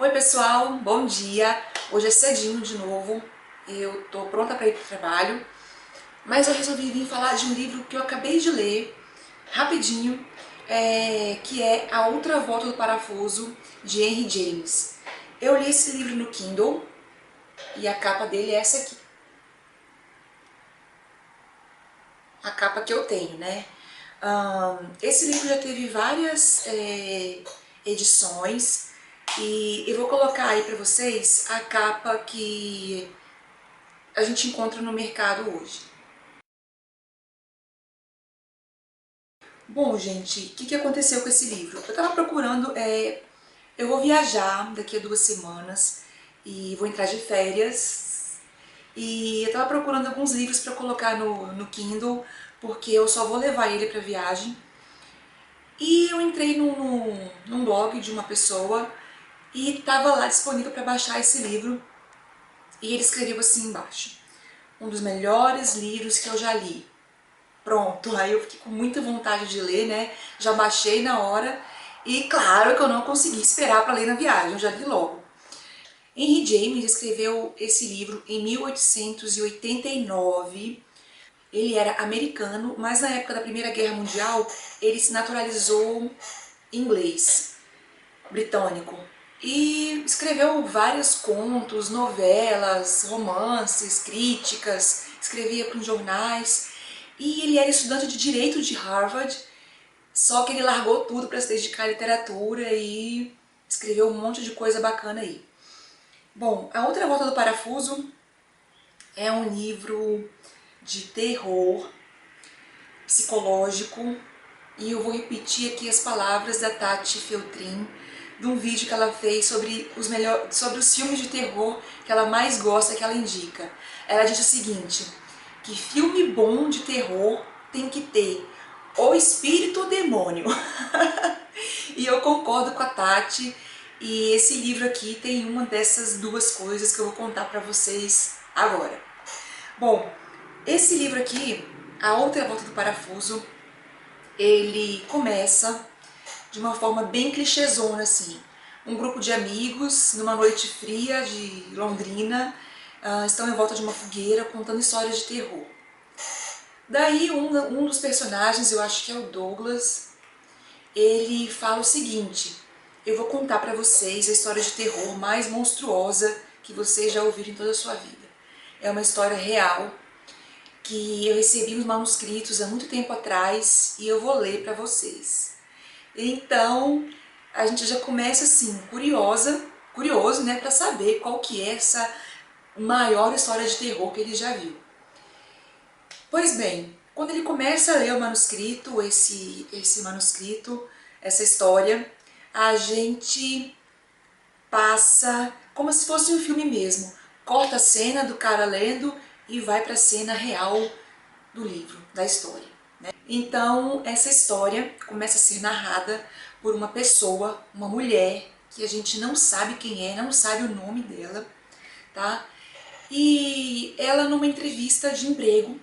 Oi pessoal, bom dia! Hoje é cedinho de novo, eu tô pronta para ir pro trabalho, mas eu resolvi vir falar de um livro que eu acabei de ler, rapidinho, que é A Outra Volta do Parafuso, de Henry James. Eu li esse livro no Kindle e a capa dele é essa aqui. A capa que eu tenho, né? Esse livro já teve várias edições e eu vou colocar aí pra vocês a capa que a gente encontra no mercado hoje. Bom, gente, o que aconteceu com esse livro? Eu tava procurando, eu vou viajar daqui a 2 semanas e vou entrar de férias e eu tava procurando alguns livros para colocar no Kindle, porque eu só vou levar ele para viagem. E eu entrei num blog de uma pessoa e estava lá disponível para baixar esse livro e ele escreveu assim embaixo: um dos melhores livros que eu já li. Pronto, aí eu fiquei com muita vontade de ler, né? Já baixei na hora e claro que eu não consegui esperar para ler na viagem, eu já li logo. Henry James escreveu esse livro em 1889. Ele era americano, mas na época da Primeira Guerra Mundial ele se naturalizou inglês, britânico. E escreveu vários contos, novelas, romances, críticas, escrevia para os jornais. E ele era estudante de Direito de Harvard, só que ele largou tudo para se dedicar à literatura e escreveu um monte de coisa bacana aí. Bom, A Outra Volta do Parafuso é um livro de terror psicológico e eu vou repetir aqui as palavras da Tati Feltrin, de um vídeo que ela fez sobre os filmes de terror que ela mais gosta, que ela indica. Ela diz o seguinte: que filme bom de terror tem que ter ou espírito ou demônio. E eu concordo com a Tati, e esse livro aqui tem uma dessas duas coisas que eu vou contar pra vocês agora. Bom, esse livro aqui, A Outra Volta do Parafuso, ele começa de uma forma bem clichêzona, assim. Um grupo de amigos, numa noite fria de Londrina, estão em volta de uma fogueira contando histórias de terror. Daí um dos personagens, eu acho que é o Douglas, ele fala o seguinte: eu vou contar pra vocês a história de terror mais monstruosa que vocês já ouviram em toda a sua vida. É uma história real que eu recebi nos manuscritos há muito tempo atrás e eu vou ler pra vocês. Então, a gente já começa assim, curioso, né, pra saber qual que é essa maior história de terror que ele já viu. Pois bem, quando ele começa a ler o manuscrito, esse manuscrito, essa história, a gente passa como se fosse um filme mesmo. Corta a cena do cara lendo e vai para a cena real do livro, da história, né? Então, essa história começa a ser narrada por uma pessoa, uma mulher, que a gente não sabe quem é, não sabe o nome dela, tá? E ela, numa entrevista de emprego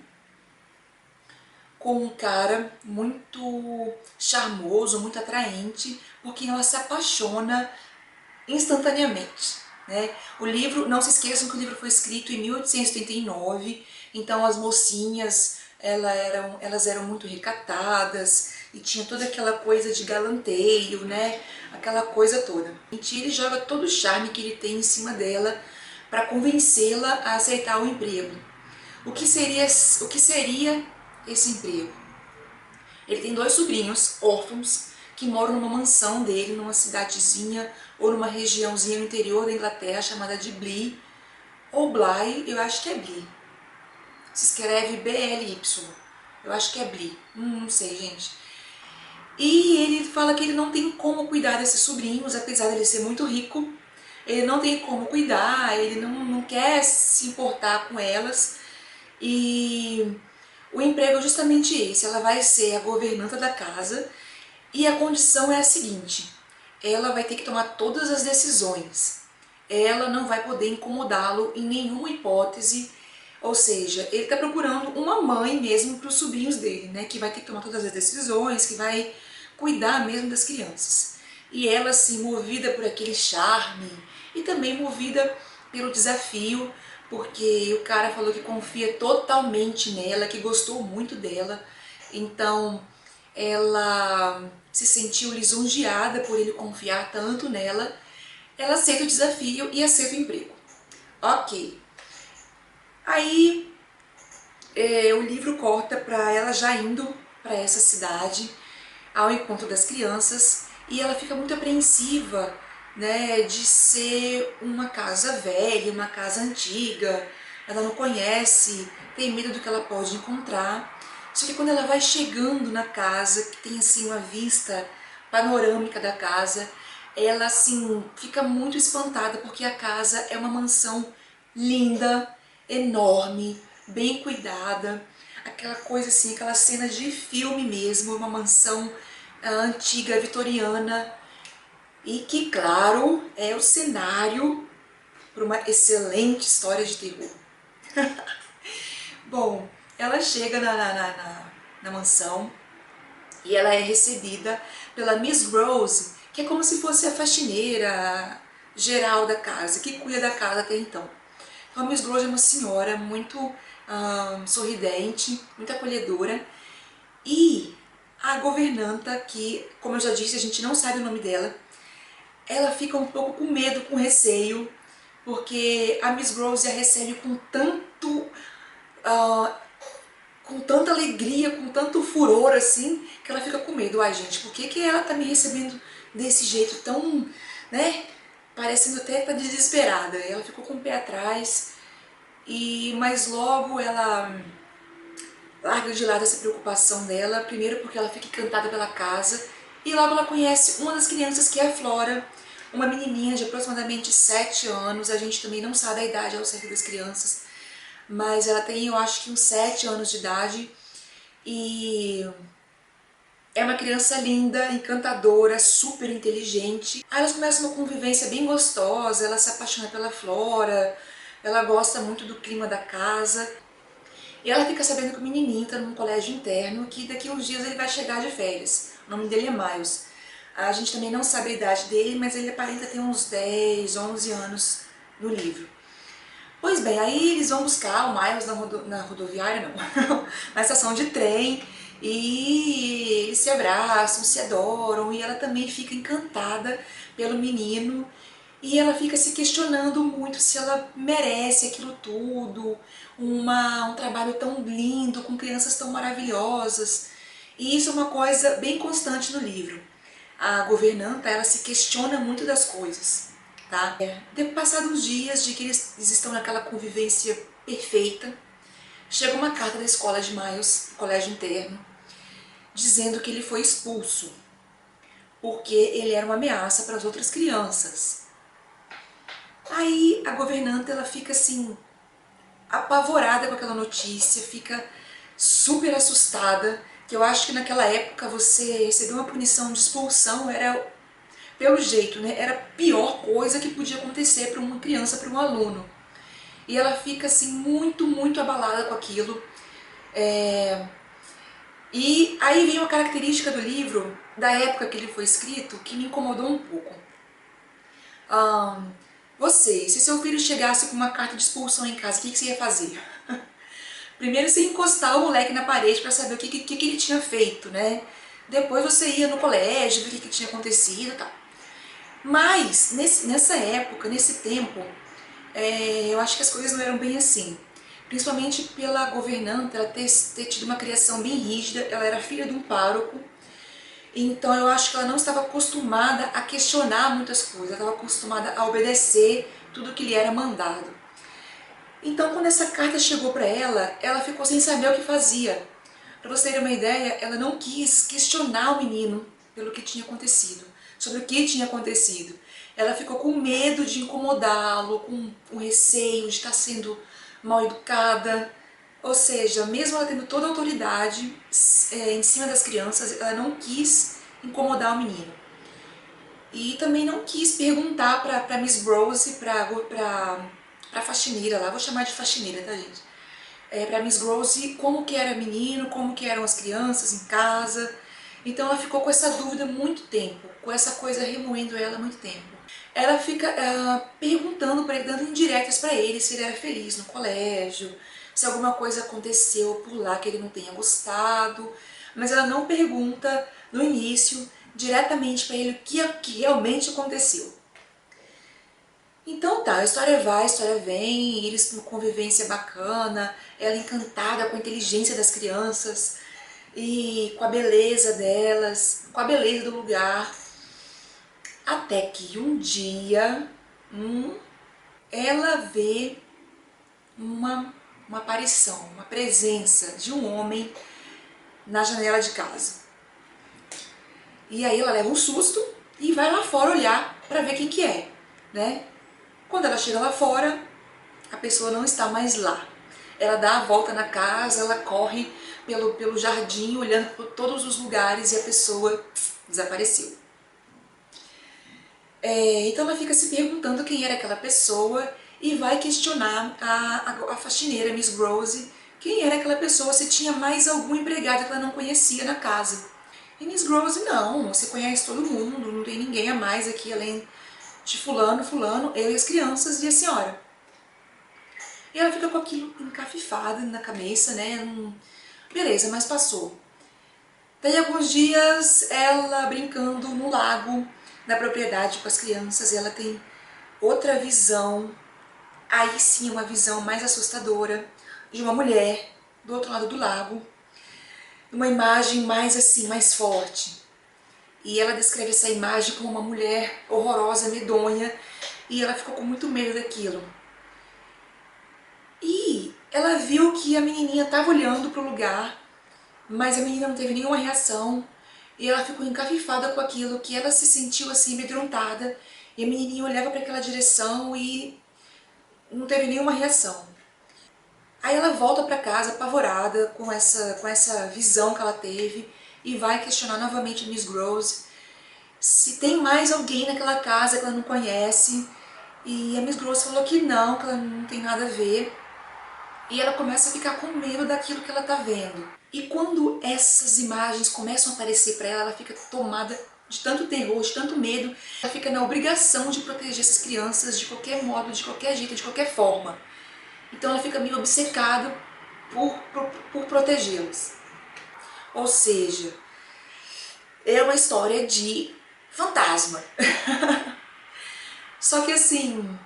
com um cara muito charmoso, muito atraente, por quem ela se apaixona instantaneamente, né? O livro, não se esqueçam que o livro foi escrito em 1889, então as mocinhas, elas eram muito recatadas e tinha toda aquela coisa de galanteio, né? Aquela coisa toda. E ele joga todo o charme que ele tem em cima dela para convencê-la a aceitar o emprego. O que seria esse emprego? Ele tem 2 sobrinhos órfãos que moram numa mansão dele, numa cidadezinha ou numa regiãozinha no interior da Inglaterra chamada de Bly, ou Bly, eu acho que é Bly. Se escreve B-L-Y, eu acho que é Bly, não sei, gente. E ele fala que ele não tem como cuidar desses sobrinhos, apesar de ele ser muito rico, ele não tem como cuidar, ele não quer se importar com elas. E o emprego é justamente esse: ela vai ser a governanta da casa e a condição é a seguinte: ela vai ter que tomar todas as decisões, ela não vai poder incomodá-lo em nenhuma hipótese, ou seja, ele está procurando uma mãe mesmo para os sobrinhos dele, né, que vai ter que tomar todas as decisões, que vai cuidar mesmo das crianças. E ela, assim, movida por aquele charme e também movida pelo desafio, porque o cara falou que confia totalmente nela, que gostou muito dela. Então ela se sentiu lisonjeada por ele confiar tanto nela. Ela aceita o desafio e aceita o emprego. Ok. Aí o livro corta para ela já indo para essa cidade ao encontro das crianças e ela fica muito apreensiva, né, de ser uma casa velha, uma casa antiga. Ela não conhece, tem medo do que ela pode encontrar. Só que quando ela vai chegando na casa, que tem assim uma vista panorâmica da casa, ela assim fica muito espantada porque a casa é uma mansão linda, enorme, bem cuidada, aquela coisa assim, aquela cena de filme mesmo, uma mansão antiga, vitoriana, e que, claro, é o cenário para uma excelente história de terror. Bom, ela chega na mansão e ela é recebida pela Miss Rose, que é como se fosse a faxineira geral da casa, que cuida da casa até então. Então a Miss Rose é uma senhora muito sorridente, muito acolhedora, e a governanta, que, como eu já disse, a gente não sabe o nome dela, ela fica um pouco com medo, com receio, porque a Miss Rose a recebe com tanta alegria, com tanto furor assim, que ela fica com medo. Ai gente, por que ela tá me recebendo desse jeito tão, né, parecendo até que tá desesperada. Ela ficou com o pé atrás, mas logo ela larga de lado essa preocupação dela, primeiro porque ela fica encantada pela casa, e logo ela conhece uma das crianças, que é a Flora, uma menininha de aproximadamente 7 anos, a gente também não sabe a idade ao certo das crianças, mas ela tem, eu acho que uns 7 anos de idade, e é uma criança linda, encantadora, super inteligente. Aí elas começam uma convivência bem gostosa, ela se apaixona pela Flora, ela gosta muito do clima da casa. E ela fica sabendo que o menininho está num colégio interno, que daqui a uns dias ele vai chegar de férias. O nome dele é Miles. A gente também não sabe a idade dele, mas ele aparenta ter uns 10, 11 anos no livro. Pois bem, aí eles vão buscar o Miles na rodoviária, não, na estação de trem, e eles se abraçam, se adoram, e ela também fica encantada pelo menino, e ela fica se questionando muito se ela merece aquilo tudo, um trabalho tão lindo, com crianças tão maravilhosas. E isso é uma coisa bem constante no livro. A governanta, ela se questiona muito das coisas, tá? Passados uns dias de que eles estão naquela convivência perfeita, chega uma carta da escola de Miles, colégio interno, dizendo que ele foi expulso, porque ele era uma ameaça para as outras crianças. Aí a governanta, ela fica assim, apavorada com aquela notícia, fica super assustada, que eu acho que naquela época você receber uma punição de expulsão era, pelo jeito, né, era a pior coisa que podia acontecer para uma criança, para um aluno. E ela fica assim muito abalada com aquilo. E aí vem uma característica do livro, da época que ele foi escrito, que me incomodou um pouco. Se seu filho chegasse com uma carta de expulsão em casa, o que você ia fazer? Primeiro você ia encostar o moleque na parede para saber o que ele tinha feito, né? Depois você ia no colégio, ver o que tinha acontecido e tal. Mas, nessa época, nesse tempo, eu acho que as coisas não eram bem assim. Principalmente pela governanta, ela ter tido uma criação bem rígida, ela era filha de um pároco, então eu acho que ela não estava acostumada a questionar muitas coisas, ela estava acostumada a obedecer tudo que lhe era mandado. Então quando essa carta chegou para ela, ela ficou sem saber o que fazia. Para vocês terem uma ideia, ela não quis questionar o menino pelo que tinha acontecido, sobre o que tinha acontecido. Ela ficou com medo de incomodá-lo, com receio de estar sendo mal educada. Ou seja, mesmo ela tendo toda a autoridade em cima das crianças, ela não quis incomodar o menino. E também não quis perguntar para Miss Rose, para faxineira lá, vou chamar de faxineira, tá gente? Para Miss Rose como que era menino, como que eram as crianças em casa. Então ela ficou com essa dúvida muito tempo, com essa coisa remoendo ela há muito tempo. Ela fica perguntando para ele, dando indiretas para ele, se ele era feliz no colégio, se alguma coisa aconteceu por lá que ele não tenha gostado, mas ela não pergunta no início diretamente para ele o que realmente aconteceu. Então tá, a história vai, a história vem, eles com convivência bacana, ela encantada com a inteligência das crianças e com a beleza delas, com a beleza do lugar, até que um dia ela vê uma aparição, uma presença de um homem na janela de casa. E aí ela leva um susto e vai lá fora olhar para ver quem que é, né? Quando ela chega lá fora, a pessoa não está mais lá. Ela dá a volta na casa, ela corre pelo jardim, olhando por todos os lugares e a pessoa desapareceu. Então ela fica se perguntando quem era aquela pessoa e vai questionar a faxineira, Miss Rose, quem era aquela pessoa, se tinha mais algum empregado que ela não conhecia na casa. E Miss Rose, não, você conhece todo mundo, não tem ninguém a mais aqui além de fulano, eu e as crianças e a senhora. E ela fica com aquilo encafifado na cabeça, né? Beleza, mas passou. Daí alguns dias ela brincando no lago, na propriedade com as crianças, ela tem outra visão, aí sim uma visão mais assustadora, de uma mulher do outro lado do lago, uma imagem mais assim, mais forte. E ela descreve essa imagem como uma mulher horrorosa, medonha, e ela ficou com muito medo daquilo. E ela viu que a menininha estava olhando para o lugar, mas a menina não teve nenhuma reação, e ela ficou encafifada com aquilo, que ela se sentiu assim amedrontada, e a menininha olhava para aquela direção e não teve nenhuma reação. Aí ela volta para casa apavorada com essa visão que ela teve e vai questionar novamente a Miss Rose se tem mais alguém naquela casa que ela não conhece, e a Miss Rose falou que ela não tem nada a ver. E ela começa a ficar com medo daquilo que ela está vendo. E quando essas imagens começam a aparecer para ela, ela fica tomada de tanto terror, de tanto medo, ela fica na obrigação de proteger essas crianças de qualquer modo, de qualquer jeito, de qualquer forma. Então ela fica meio obcecada por protegê-las. Ou seja, é uma história de fantasma. Só que assim,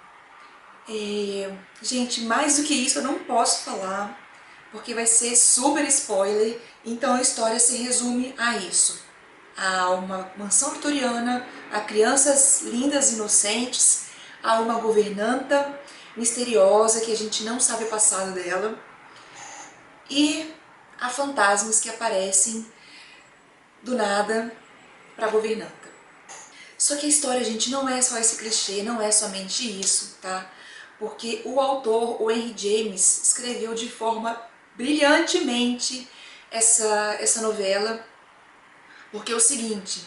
gente, mais do que isso eu não posso falar, porque vai ser super spoiler. Então a história se resume a isso. Há uma mansão vitoriana, há crianças lindas e inocentes, há uma governanta misteriosa que a gente não sabe o passado dela, e há fantasmas que aparecem do nada para a governanta. Só que a história, gente, não é só esse clichê, não é somente isso, tá? Porque o autor, o Henry James, escreveu de forma brilhantemente essa novela, porque é o seguinte,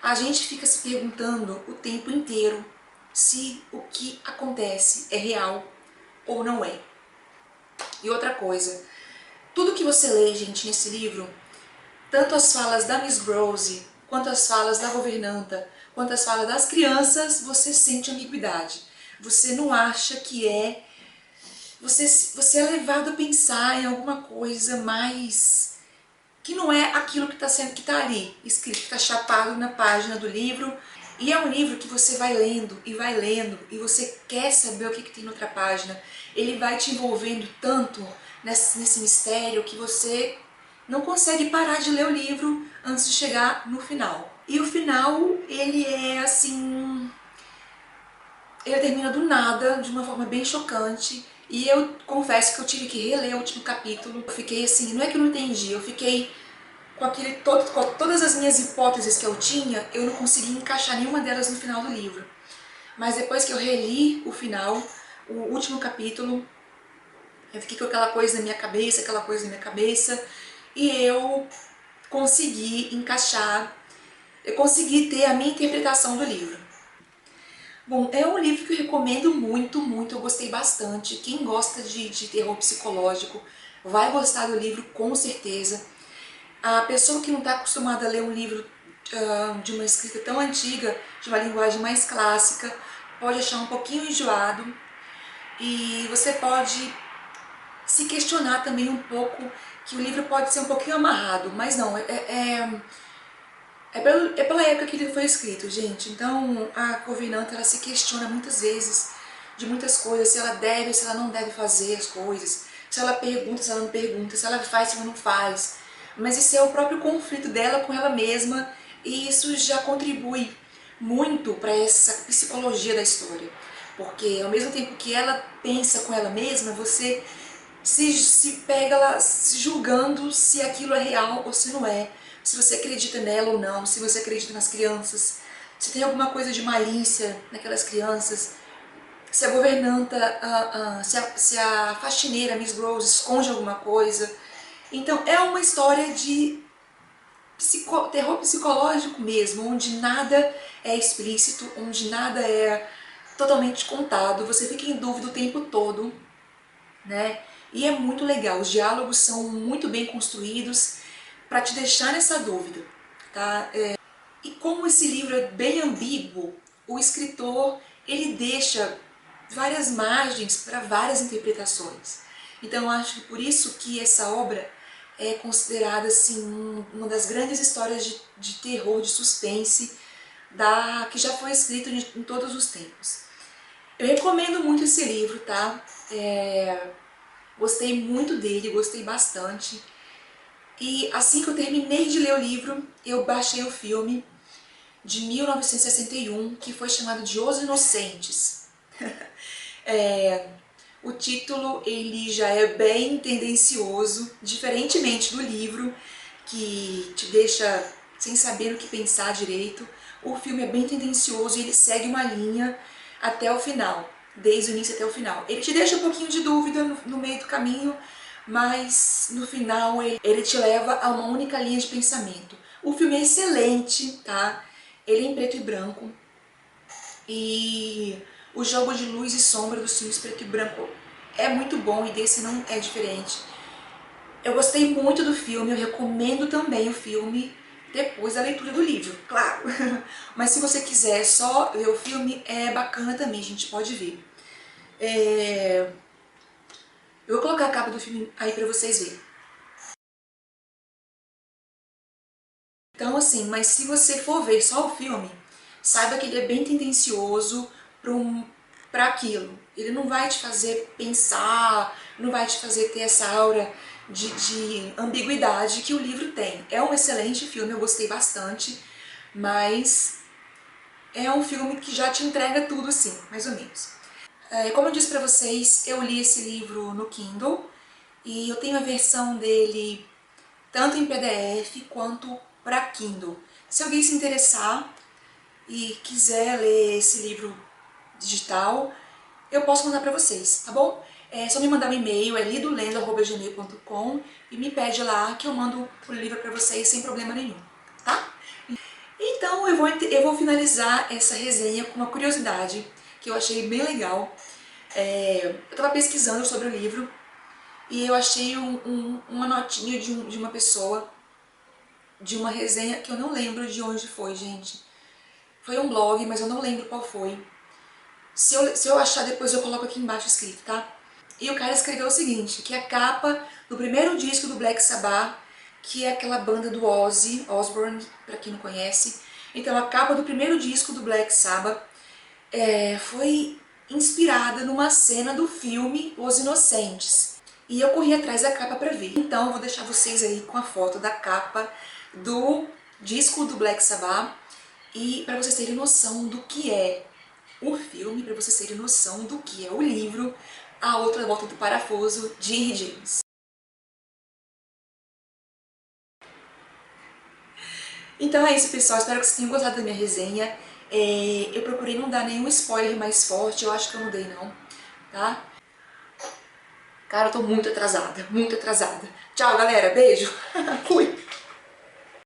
a gente fica se perguntando o tempo inteiro se o que acontece é real ou não é. E outra coisa, tudo que você lê, gente, nesse livro, tanto as falas da Miss Rose, quanto as falas da governanta, quanto as falas das crianças, você sente ambiguidade. Você não acha que é... Você é levado a pensar em alguma coisa mais... que não é aquilo que está ali, escrito, que está chapado na página do livro. E é um livro que você vai lendo, e você quer saber o que tem na outra página. Ele vai te envolvendo tanto nesse mistério que você não consegue parar de ler o livro antes de chegar no final. E o final, ele é assim... ele termina do nada, de uma forma bem chocante. E eu confesso que eu tive que reler o último capítulo. Eu fiquei assim, não é que eu não entendi, eu fiquei com todas as minhas hipóteses que eu tinha, eu não consegui encaixar nenhuma delas no final do livro. Mas depois que eu reli o final, o último capítulo, eu fiquei com aquela coisa na minha cabeça, e eu consegui encaixar, eu consegui ter a minha interpretação do livro. Bom, é um livro que eu recomendo muito, eu gostei bastante. Quem gosta de terror psicológico vai gostar do livro com certeza. A pessoa que não está acostumada a ler um livro de uma escrita tão antiga, de uma linguagem mais clássica, pode achar um pouquinho enjoado e você pode se questionar também um pouco que o livro pode ser um pouquinho amarrado, mas não, é pela época que ele foi escrito, gente. Então a Corvinanta, ela se questiona muitas vezes de muitas coisas, se ela deve, se ela não deve fazer as coisas, se ela pergunta, se ela não pergunta, se ela faz, se ela não faz. Mas esse é o próprio conflito dela com ela mesma e isso já contribui muito para essa psicologia da história. Porque ao mesmo tempo que ela pensa com ela mesma, você se pega lá se julgando se aquilo é real ou se não é, se você acredita nela ou não, se você acredita nas crianças, se tem alguma coisa de malícia naquelas crianças, se a governanta, se a faxineira Miss Rose esconde alguma coisa. Então é uma história de terror psicológico mesmo, onde nada é explícito, onde nada é totalmente contado, você fica em dúvida o tempo todo, né? E é muito legal, os diálogos são muito bem construídos para te deixar nessa dúvida, tá? E como esse livro é bem ambíguo, o escritor ele deixa várias margens para várias interpretações. Então eu acho que por isso que essa obra é considerada assim uma das grandes histórias de terror, de suspense que já foi escrito em todos os tempos. Eu recomendo muito esse livro, tá? Gostei muito dele, gostei bastante. E assim que eu terminei de ler o livro, eu baixei o filme de 1961, que foi chamado de Os Inocentes. O título ele já é bem tendencioso, diferentemente do livro, que te deixa sem saber o que pensar direito. O filme é bem tendencioso e ele segue uma linha até o final, desde o início até o final. Ele te deixa um pouquinho de dúvida no meio do caminho, mas no final ele te leva a uma única linha de pensamento. O filme é excelente, tá? Ele é em preto e branco e o jogo de luz e sombra dos filmes preto e branco é muito bom e desse não é diferente. Eu gostei muito do filme, eu recomendo também o filme depois da leitura do livro, claro. Mas se você quiser só ver o filme, é bacana também, a gente pode ver. Eu vou colocar a capa do filme aí pra vocês verem. Então assim, mas se você for ver só o filme, saiba que ele é bem tendencioso para aquilo. Ele não vai te fazer pensar, não vai te fazer ter essa aura de ambiguidade que o livro tem. É um excelente filme, eu gostei bastante, mas é um filme que já te entrega tudo assim, mais ou menos. Como eu disse pra vocês, eu li esse livro no Kindle e eu tenho a versão dele tanto em PDF quanto para Kindle. Se alguém se interessar e quiser ler esse livro digital, eu posso mandar para vocês, tá bom? É só me mandar um e-mail, é lidolendo@gmail.com e me pede lá que eu mando o livro para vocês sem problema nenhum, tá? Então eu vou finalizar essa resenha com uma curiosidade que eu achei bem legal. Eu estava pesquisando sobre o livro e eu achei uma notinha de uma pessoa, de uma resenha que eu não lembro de onde foi, gente. Foi um blog, mas eu não lembro qual foi. Se eu achar depois eu coloco aqui embaixo escrito, tá? E o cara escreveu o seguinte, que a capa do primeiro disco do Black Sabbath, que é aquela banda do Ozzy Osbourne, pra quem não conhece. Então a capa do primeiro disco do Black Sabbath foi inspirada numa cena do filme Os Inocentes. E eu corri atrás da capa pra ver. Então eu vou deixar vocês aí com a foto da capa do disco do Black Sabbath e para vocês terem noção do que é o filme, para vocês terem noção do que é o livro A Outra Volta do Parafuso, de Henry James. Então é isso, pessoal, espero que vocês tenham gostado da minha resenha. Eu procurei não dar nenhum spoiler mais forte, eu acho que eu não dei não, tá? Cara, eu tô muito atrasada, muito atrasada. Tchau, galera, beijo! Fui!